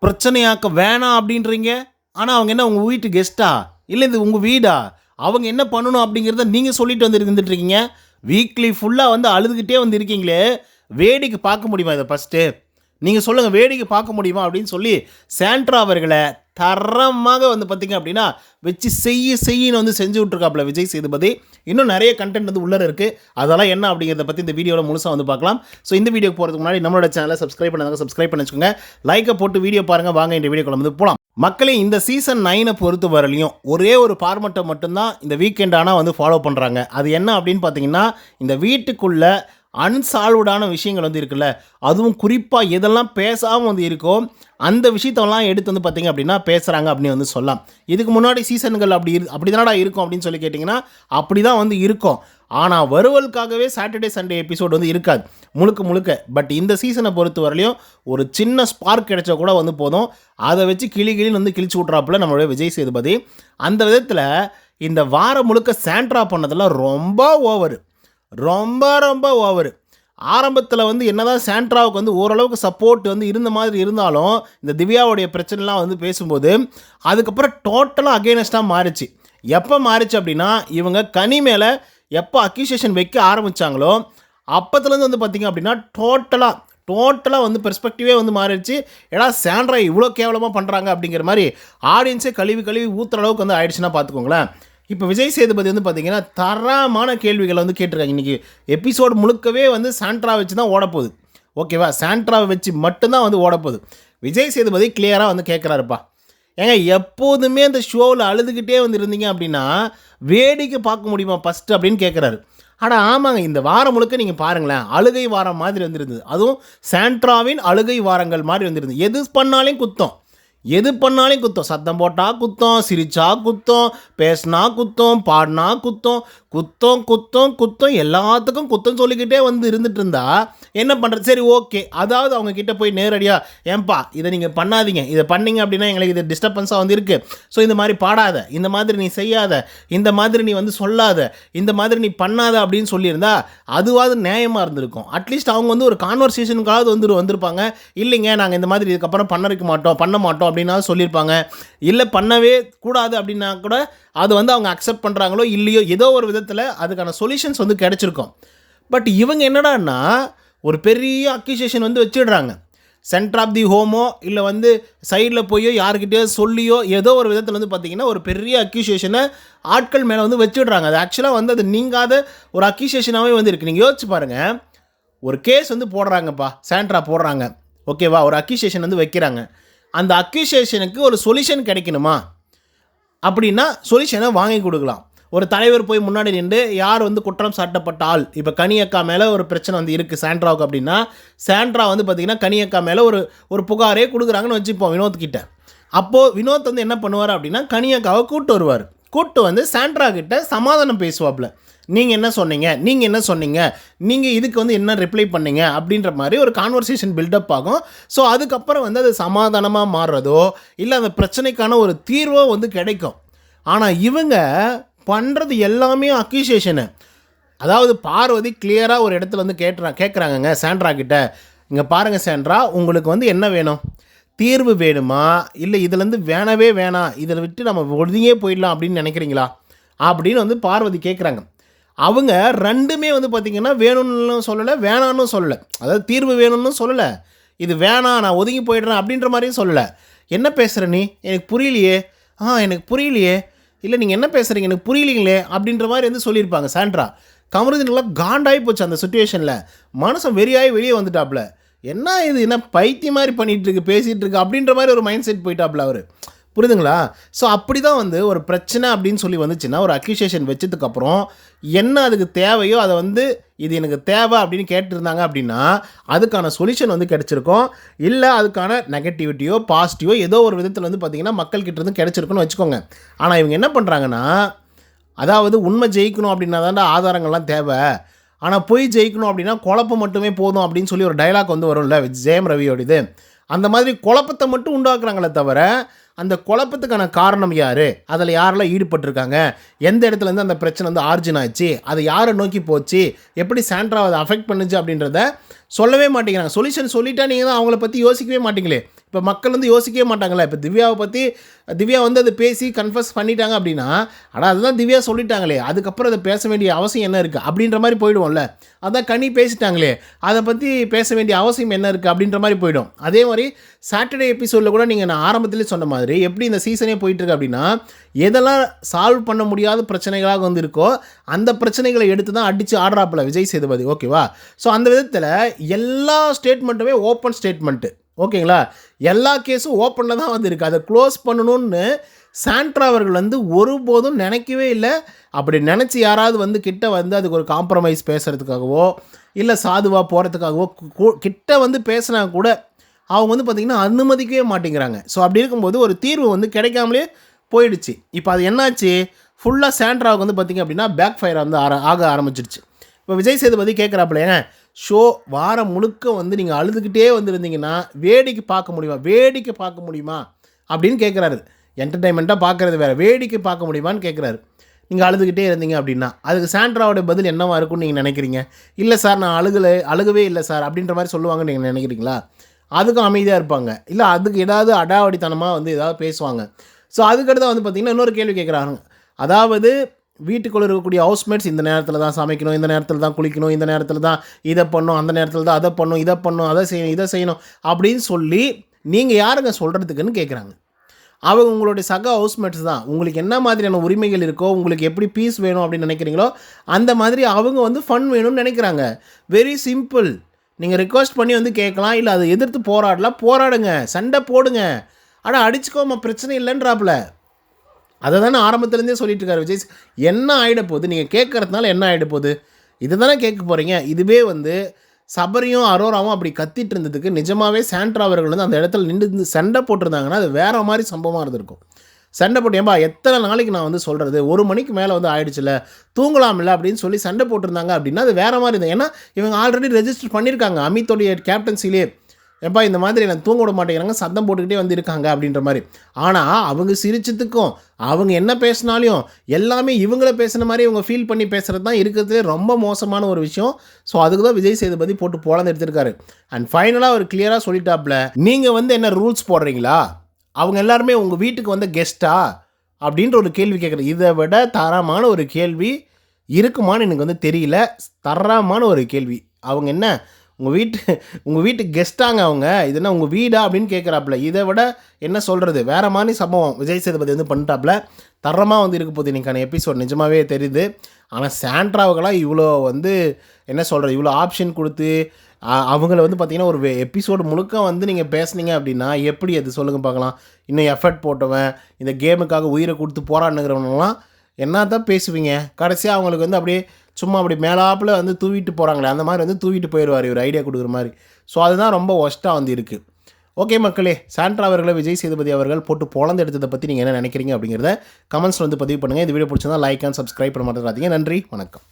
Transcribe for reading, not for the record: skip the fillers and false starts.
பிரச்சனையாக்க வேணாம் அப்படின்றீங்க. ஆனால் அவங்க என்ன உங்கள் வீட்டு கெஸ்ட்டா? இல்லை இது உங்கள் வீடா? அவங்க என்ன பண்ணணும் அப்படிங்கிறத நீங்கள் சொல்லிட்டு வந்து இருந்துட்டுருக்கீங்க. வீக்லி ஃபுல்லாக வந்து அழுதுகிட்டே வந்து இருக்கீங்களே, வேடிக்கை பார்க்க முடியுமா இதை ஃபஸ்ட்டு? நீங்கள் சொல்லுங்கள், வேடிக்கை பார்க்க முடியுமா அப்படின்னு சொல்லி சாண்ட்ரா அவர்களை தரமாக வந்து பார்த்திங்க அப்படின்னா வச்சு செய்யின்னு வந்து செஞ்சு விட்ருக்காப்புல விஜய் சேதுபதி. இன்னும் நிறைய கண்டென்ட் வந்து உள்ளே இருக்குது. அதெல்லாம் என்ன அப்படிங்கிறத பற்றி இந்த வீடியோவில் முழுசாக வந்து பார்க்கலாம். ஸோ இந்த வீடியோ போகிறதுக்கு முன்னாடி நம்மளோட சேனலை சப்ஸ்கிரைப் பண்ணி வச்சுக்கோங்க. லைக்கை போட்டு வீடியோ பாருங்கள். வாங்க இந்த வீடியோக்குள்ள வந்து போகலாம். மக்களே, இந்த சீசன் 9 பொறுத்த வரலையும் ஒரே ஒரு ஃபார்மெட்டை மட்டும்தான் இந்த வீக்கெண்ட் ஆனால் வந்து ஃபாலோ பண்ணுறாங்க. அது என்ன அப்படின்னு பார்த்தீங்கன்னா, இந்த வீட்டுக்குள்ளே அன்சால்வ்டான விஷயங்கள் வந்து இருக்குல்ல, அதுவும் குறிப்பாக எதெல்லாம் பேசாமல் வந்து இருக்கோ அந்த விஷயத்தெல்லாம் எடுத்து வந்து பார்த்திங்க அப்படின்னா பேசுகிறாங்க அப்படின்னு வந்து சொல்லலாம். இதுக்கு முன்னாடி சீசன்கள் அப்படி தானடா இருக்கும் அப்படின்னு சொல்லி கேட்டிங்கன்னா அப்படி தான் வந்து இருக்கும். ஆனால் வருவலுக்காகவே சாட்டர்டே சண்டே எபிசோடு வந்து இருக்காது முழுக்க. பட் இந்த சீசனை பொறுத்த வரலையும் ஒரு சின்ன ஸ்பார்க் கிடைச்சா கூட வந்து போதும், அதை வச்சு கிளின்னு வந்து கிழிச்சு விட்றாப்புல நம்மளுடைய விஜய் சேதுபதி. அந்த விதத்தில் இந்த வாரம் முழுக்க சாண்ட்ரா பண்ணதெல்லாம் ரொம்ப ஓவரு. ஆரம்பத்தில் வந்து என்னதான் சாண்ட்ராவுக்கு வந்து ஓரளவுக்கு சப்போர்ட் வந்து இருந்த மாதிரி இருந்தாலும் இந்த திவ்யாவுடைய பிரச்சனைலாம் வந்து பேசும்போது அதுக்கப்புறம் டோட்டலாக அகெய்னஸ்டாக மாறிச்சு. எப்போ மாறிச்சு அப்படின்னா, இவங்க கனி மேலே எப்போ அக்யூசேஷன் வைக்க ஆரம்பித்தாங்களோ அப்போத்துலேருந்து வந்து பார்த்திங்க அப்படின்னா டோட்டலாக வந்து பெர்ஸ்பெக்டிவே வந்து மாறிடுச்சு. ஏன்னா சாண்ட்ரா இவ்வளோ கேவலமாக பண்ணுறாங்க அப்படிங்கிற மாதிரி ஆடியன்ஸே கழுவி ஊற்றுற அளவுக்கு வந்து ஆயிடுச்சுன்னா பார்த்துக்கோங்களேன். இப்போ விஜய் சேதுபதி வந்து பார்த்திங்கன்னா தரமான கேள்விகளை வந்து கேட்டிருக்காங்க. இன்றைக்கி எபிசோடு முழுக்கவே வந்து சாண்ட்ரா வச்சு தான் ஓடப்போகுது. ஓகேவா? சாண்ட்ராவை வச்சு மட்டும்தான் வந்து ஓடப்போகுது. விஜய் சேதுபதி கிளியராக வந்து கேட்குறாருப்பா, ஏங்க எப்போதுமே அந்த ஷோவில் அழுதுகிட்டே வந்து இருந்தீங்க அப்படின்னா வேடிக்கை பார்க்க முடியுமா ஃபஸ்ட்டு அப்படின்னு கேட்குறாரு. ஆனால் ஆமாங்க, இந்த வாரம் முழுக்க நீங்கள் பாருங்களேன், அழுகை வாரம் மாதிரி வந்துருந்தது. அதுவும் சாண்ட்ராவின் அழுகை வாரங்கள் மாதிரி வந்துருந்தது. எது பண்ணாலும் குத்தம், சத்தம் போட்டால் குத்தம், சிரிச்சா குத்தம், பேசினா குத்தம், பாடினா குத்தம், எல்லாத்துக்கும் குத்தம் சொல்லிக்கிட்டே வந்து இருந்துட்டு இருந்தா என்ன பண்ணுறது? சரி, ஓகே, அதாவது அவங்க கிட்டே போய் நேரடியாக, ஏன்பா இதை நீங்கள் பண்ணாதீங்க, இதை பண்ணிங்க அப்படின்னா எங்களுக்கு இது டிஸ்டர்பன்ஸாக வந்து இருக்குது, ஸோ இந்த மாதிரி பாடாத, இந்த மாதிரி நீ செய்யாத, இந்த மாதிரி நீ வந்து சொல்லாத, இந்த மாதிரி நீ பண்ணாத அப்படின்னு சொல்லியிருந்தா அதுவாது நியாயமாக இருந்திருக்கும். அட்லீஸ்ட் அவங்க வந்து ஒரு கான்வர்சேஷனுக்காவது வந்திருப்பாங்க. இல்லைங்க, நாங்கள் இந்த மாதிரி இதுக்கப்புறம் பண்ண மாட்டோம் அப்படின்னா சொல்லியிருப்பாங்க. இல்லை பண்ணவே கூடாது அப்படின்னா கூட அது வந்து அவங்க அக்செப்ட் பண்ணுறாங்களோ இல்லையோ ஏதோ ஒரு விதத்தில் அதுக்கான சொல்யூஷன்ஸ் வந்து கிடச்சிருக்கும். பட் இவங்க என்னடான்னா ஒரு பெரிய அக்யூசேஷன் வந்து வச்சிடுறாங்க. சென்டர் ஆஃப் தி ஹோமோ இல்லை வந்து சைடில் போயோ யாருக்கிட்டேயோ சொல்லியோ ஏதோ ஒரு விதத்தில் வந்து பார்த்திங்கன்னா ஒரு பெரிய அக்யூசேஷனை ஆட்கள் மேலே வந்து வச்சிடுறாங்க. அது ஆக்சுவலாக வந்து அது நீங்காத ஒரு அக்யூசேஷனாகவே வந்து இருக்குது. நீங்கள் யோசிச்சு பாருங்கள், ஒரு கேஸ் வந்து போடுறாங்கப்பா, சாண்ட்ரா போடுறாங்க, ஓகேவா? ஒரு அக்யூசேஷன் வந்து வைக்கிறாங்க. அந்த அக்யூசேஷனுக்கு ஒரு சொல்யூஷன் கிடைக்கணுமா அப்படின்னா சொல்யூஷனை வாங்கி கொடுக்கலாம். ஒரு தலைவர் போய் முன்னாடி நின்று யார் வந்து குற்றம் சாட்டப்பட்ட ஆள், இப்போ கனியக்கா மேலே ஒரு பிரச்சனை வந்து இருக்குது சாண்ட்ராவுக்கு அப்படின்னா, சாண்ட்ரா வந்து பார்த்திங்கன்னா கனியக்கா மேலே ஒரு புகாரே கொடுக்குறாங்கன்னு வச்சுப்போம் வினோத்கிட்ட. அப்போது வினோத் வந்து என்ன பண்ணுவார் அப்படின்னா கனியக்காவை கூப்பிட்டு வந்து சாண்ட்ரா கிட்ட சமாதானம் பேசுவாப்புல. நீங்கள் என்ன சொன்னீங்க, நீங்கள் இதுக்கு வந்து என்ன ரிப்ளை பண்ணீங்க அப்படின்ற மாதிரி ஒரு கான்வர்சேஷன் பில்டப் ஆகும். ஸோ அதுக்கப்புறம் வந்து அது சமாதானமாக மாறுறதோ இல்லை அந்த பிரச்சனைக்கான ஒரு தீர்வோ வந்து கிடைக்கும். ஆனால் இவங்க பண்ணுறது எல்லாமே அக்யூசேஷனு. அதாவது பார்வதி கிளியராக ஒரு இடத்துல வந்து கேட்குறாங்கங்க சாண்ட்ரா கிட்ட, இங்கே பாருங்கள் சாண்ட்ரா, உங்களுக்கு வந்து என்ன வேணும், தீர்வு வேணுமா, இல்லை இதுலேருந்து வேணாம், இதில் விட்டு நம்ம ஒதுங்கியே போயிடலாம் அப்படின்னு நினைக்கிறீங்களா அப்படின்னு வந்து பார்வதி கேட்குறாங்க. அவங்க ரெண்டுமே வந்து பார்த்திங்கன்னா வேணும்னு சொல்லலை, வேணான்னு சொல்லலை. அதாவது தீர்வு வேணும்னு சொல்லலை, இது வேணாம் நான் ஒதுங்கி போயிடுறேன் அப்படின்ற மாதிரியும் சொல்லலை. என்ன பேசுகிற நீ, எனக்கு புரியலையே, இல்லை நீங்கள் என்ன பேசுகிறீங்க எனக்கு புரியலீங்களே அப்படின்ற மாதிரி வந்து சொல்லியிருப்பாங்க சாண்ட்ரா. கமருதீனுக்குலாம் காண்டாகி போச்சு அந்த சுச்சுவேஷனில். மனுஷன் வெறியாகி வெளியே வந்துட்டாப்புல. என்ன பைத்தியம் மாதிரி பேசிகிட்டு இருக்கு அப்படின்ற மாதிரி ஒரு மைண்ட் செட் போயிட்டாப்புல அவர். புரியுதுங்களா? ஸோ அப்படி தான் வந்து ஒரு பிரச்சனை அப்படின்னு சொல்லி வந்துச்சுன்னா ஒரு அக்யூசேஷன் வச்சதுக்கப்புறம் என்ன அதுக்கு தேவையோ அதை வந்து இது எனக்கு தேவை அப்படின்னு கேட்டிருந்தாங்க அப்படின்னா அதுக்கான சொல்யூஷன் வந்து கிடச்சிருக்கும். இல்லை அதுக்கான நெகட்டிவிட்டியோ பாசிட்டிவோ ஏதோ ஒரு விதத்தில் வந்து பார்த்திங்கன்னா மக்கள்கிட்ட இருந்து கிடச்சிருக்குன்னு வச்சுக்கோங்க. ஆனால் இவங்க என்ன பண்ணுறாங்கன்னா, அதாவது உண்மை ஜெயிக்கணும் அப்படின்னா தாண்டா ஆதாரங்கள்லாம் தேவை, ஆனால் பொய் ஜெயிக்கணும் அப்படின்னா குழப்பம் மட்டுமே போதும் அப்படின்னு சொல்லி ஒரு டைலாக் வந்து வரும்ல ஜெயம் ரவியோட. அந்த மாதிரி குழப்பத்தை மட்டும் உண்டாக்குறாங்களே தவிர அந்த குழப்பத்துக்கான காரணம் யார், அதில் யாரெல்லாம் ஈடுபட்டிருக்காங்க, எந்த இடத்துலேருந்து அந்த பிரச்சனை வந்து ஆர்ஜின் ஆச்சு, அதை யாரை நோக்கி போச்சு, எப்படி சாண்ட்ரா அதை அஃபெக்ட் பண்ணுச்சு அப்படின்றத சொல்லவே மாட்டேங்கிறாங்க. சொல்யூஷன் சொல்லிட்டா நீங்கள் தான் அவங்கள பற்றி யோசிக்கவே மாட்டீங்களே. இப்போ மக்கள் வந்து யோசிக்கவே மாட்டாங்களே. இப்போ திவ்யாவை பற்றி திவ்யா வந்து அதை பேசி கன்ஃபஸ் பண்ணிட்டாங்க அப்படின்னா, ஆனால் அதுதான் திவ்யா சொல்லிட்டாங்களே, அதுக்கப்புறம் அதை பேச வேண்டிய அவசியம் என்ன இருக்குது அப்படின்ற மாதிரி போயிடுவோம்ல. அதான் கனி பேசிட்டாங்களே, அதை பற்றி பேச வேண்டிய அவசியம் என்ன இருக்குது அப்படின்ற மாதிரி போயிடும். அதே மாதிரி சாட்டர்டே எபிசோடில் கூட நீங்கள் நான் ஆரம்பத்திலே சொன்ன மாதிரி எப்படி இந்த சீசனே போயிட்டுருக்கு அப்படின்னா, எதெல்லாம் சால்வ் பண்ண முடியாத பிரச்சனைகளாக வந்து இருக்கோ அந்த பிரச்சனைகளை எடுத்து தான் அடித்து ஆடுறாப்பில் விஜய் சேதுபதி. ஓகேவா? ஸோ அந்த விதத்தில் எல்லா ஸ்டேட்மெண்ட்டுமே ஓப்பன் ஸ்டேட்மெண்ட்டு. ஓகேங்களா? எல்லா கேஸும் ஓப்பனில் தான் வந்து இருக்குது. அதை க்ளோஸ் பண்ணணும்னு சாண்ட்ரா அவர்கள் வந்து ஒருபோதும் நினைக்கவே இல்லை. அப்படி நினச்சி யாராவது வந்து கிட்ட வந்து அதுக்கு ஒரு காம்ப்ரமைஸ் பேசுகிறதுக்காகவோ இல்லை சாதுவாக போகிறதுக்காகவோ கிட்ட வந்து பேசினா கூட அவங்க வந்து பார்த்திங்கன்னா அனுமதிக்கவே மாட்டேங்கிறாங்க. ஸோ அப்படி இருக்கும்போது ஒரு தீர்வு வந்து கிடைக்காமலே போயிடுச்சு. இப்போ அது என்னாச்சு, ஃபுல்லாக சாண்ட்ராவுக்கு வந்து பார்த்திங்க அப்படின்னா பேக் ஃபயர் வந்து ஆக ஆரம்பிச்சிடுச்சு. இப்போ விஜய் சேதுபதி கேட்குறாப்புல, ஏங்க ஷோ வாரம் முழுக்க வந்து நீங்கள் அழுதுகிட்டே வந்துருந்தீங்கன்னா வேடிக்கை பார்க்க முடியுமா அப்படின்னு கேட்குறாரு. என்டர்டைன்மெண்ட்டாக பார்க்குறது வேறு, வேடிக்கை பார்க்க முடியுமான்னு கேட்குறாரு. நீங்கள் அழுதுகிட்டே இருந்தீங்க அப்படின்னா அதுக்கு சாண்ட்ராவோட பதில் என்னவாக இருக்கும்னு நீங்கள் நினைக்கிறீங்க? இல்லை சார் நான் அழுகவே இல்லை சார் அப்படின்ற மாதிரி சொல்லுவாங்கன்னு நீங்கள் நினைக்கிறீங்களா? அதுக்கும் அமைதியாக இருப்பாங்க. இல்லை அதுக்கு ஏதாவது அடாவடித்தனமாக வந்து ஏதாவது பேசுவாங்க. ஸோ அதுக்கடுத்து வந்து பார்த்திங்கன்னா இன்னொரு கேள்வி கேட்குறாங்க. அதாவது வீட்டுக்குள்ளே இருக்கக்கூடிய ஹவுஸ்மேட்ஸ் இந்த நேரத்தில் தான் சமைக்கணும், இந்த நேரத்தில் தான் குளிக்கணும், இந்த நேரத்தில் தான் இதை பண்ணணும், அந்த நேரத்தில் தான் அதை பண்ணணும், இதை செய்யணும் அப்படின்னு சொல்லி நீங்கள் யாருங்க சொல்கிறதுக்குன்னு கேட்குறாங்க. அவங்க உங்களுடைய சக ஹவுஸ்மேட்ஸ் தான். உங்களுக்கு என்ன மாதிரியான உரிமைகள் இருக்கோ, உங்களுக்கு எப்படி பீஸ் வேணும் அப்படின்னு நினைக்கிறீங்களோ அந்த மாதிரி அவங்க வந்து ஃபன் வேணும்னு நினைக்கிறாங்க. Very simple. நீங்கள் ரிக்வெஸ்ட் பண்ணி வந்து கேட்கலாம், இல்லை அதை எதிர்த்து போராடுங்க, சண்டை போடுங்க, ஆனால் அடிச்சுக்கோமா பிரச்சனை இல்லைன்றாப்புல. அதை தானே ஆரம்பத்துலேருந்தே சொல்லிட்டு இருக்காரு விஜய். என்ன ஆகிட போகுது, நீங்கள் கேட்குறதுனால என்ன ஆகிட போகுது, இதை தானே கேட்க போகிறீங்க. இதுவே வந்து சபரியும் அரோராவும் அப்படி கத்திட்டு இருந்ததுக்கு நிஜமாகவே சாண்ட்ரா அவர்கள் வந்து அந்த இடத்துல நின்று சண்டை போட்டிருந்தாங்கன்னா அது வேறு மாதிரி சம்பவமாக இருந்திருக்கும். சண்டை போட்டு ஏன்பா எத்தனை நாளைக்கு நான் வந்து சொல்கிறது, 1 மணிக்கு மேலே வந்து ஆயிடுச்சுல, தூங்கலாம்ல அப்படின்னு சொல்லி சண்டை போட்டிருந்தாங்க அப்படின்னா அது வேறு மாதிரி இருந்தது. ஏன்னா இவங்க ஆல்ரெடி ரெஜிஸ்டர் பண்ணியிருக்காங்க அமித்தோடைய கேப்டன்சிலே. எப்பா இந்த மாதிரி எனக்கு தூங்க விட மாட்டேங்கிறாங்க, சத்தம் போட்டுக்கிட்டே வந்து இருக்காங்க அப்படின்ற மாதிரி. ஆனால் அவங்க சிரிச்சதுக்கும் அவங்க என்ன பேசினாலையும் எல்லாமே இவங்கள பேசுன மாதிரி இவங்க ஃபீல் பண்ணி பேசுகிறது தான் இருக்கிறதுலே ரொம்ப மோசமான ஒரு விஷயம். ஸோ அதுக்கு தான் விஜய் சேதுபதி போட்டு போலந்து எடுத்திருக்காரு. அண்ட் ஃபைனலாக அவர் கிளியராக சொல்லிட்டாப்ல, நீங்கள் வந்து என்ன ரூல்ஸ் போடுறீங்களா, அவங்க எல்லாருமே உங்கள் வீட்டுக்கு வந்த கெஸ்ட்டா அப்படின்ற ஒரு கேள்வி கேட்குறேன். இதை விட தரமான ஒரு கேள்வி இருக்குமான்னு எனக்கு வந்து தெரியல. தரமான ஒரு கேள்வி. அவங்க என்ன உங்கள் வீட்டு கெஸ்ட்டாங்க அவங்க, இதுனா உங்கள் வீடா அப்படின்னு கேட்குறாப்புல. இதை விட என்ன சொல்கிறது, வேறு மாதிரி சம்பவம் விஜய் சேதுபதி வந்து பண்ணிட்டாப்புல. தரமாக வந்து இருக்க போகுது இன்றைக்கான எபிசோட், நிஜமாகவே தெரியுது. ஆனால் சாண்ட்ராவுக்கெல்லாம் இவ்வளோ வந்து என்ன சொல்கிறது, இவ்வளோ ஆப்ஷன் கொடுத்து அவங்கள வந்து பார்த்திங்கன்னா ஒரு எபிசோடு முழுக்க வந்து நீங்கள் பேசுனீங்க அப்படின்னா எப்படி அது சொல்லுங்கள் பார்க்கலாம். இன்னும் எஃபர்ட் போட்டவன், இந்த கேமுக்காக உயிரை கொடுத்து போராடுனுங்கிறவங்களாம் என்ன தான் பேசுவீங்க. கடைசியாக அவங்களுக்கு வந்து அப்படியே சும்மா அப்படி மேலாப்பில் வந்து தூவிட்டு போகிறாங்களே, அந்த மாதிரி வந்து தூவிட்டு போயிடுவார் இவர் ஐடியா கொடுக்குற மாதிரி. ஸோ அதுதான் ரொம்ப ஒஸ்ட்டாக வந்து இருக்குது. ஓகே மக்களே, சாண்ட்ரா அவர்களை விஜய் சேதுபதி அவர்கள் போட்டு பொழந்து எடுத்ததை பற்றி நீங்கள் என்ன நினைக்கிறீங்க அப்படிங்கிறத கமெண்ட்ஸில் வந்து பதிவு பண்ணுங்கள். இந்த வீடியோ பிடிச்சிருந்தா லைக் அண்ட் சப்ஸ்கிரைப் பண்ண மாட்டேங்கிறாதீங்க. நன்றி, வணக்கம்.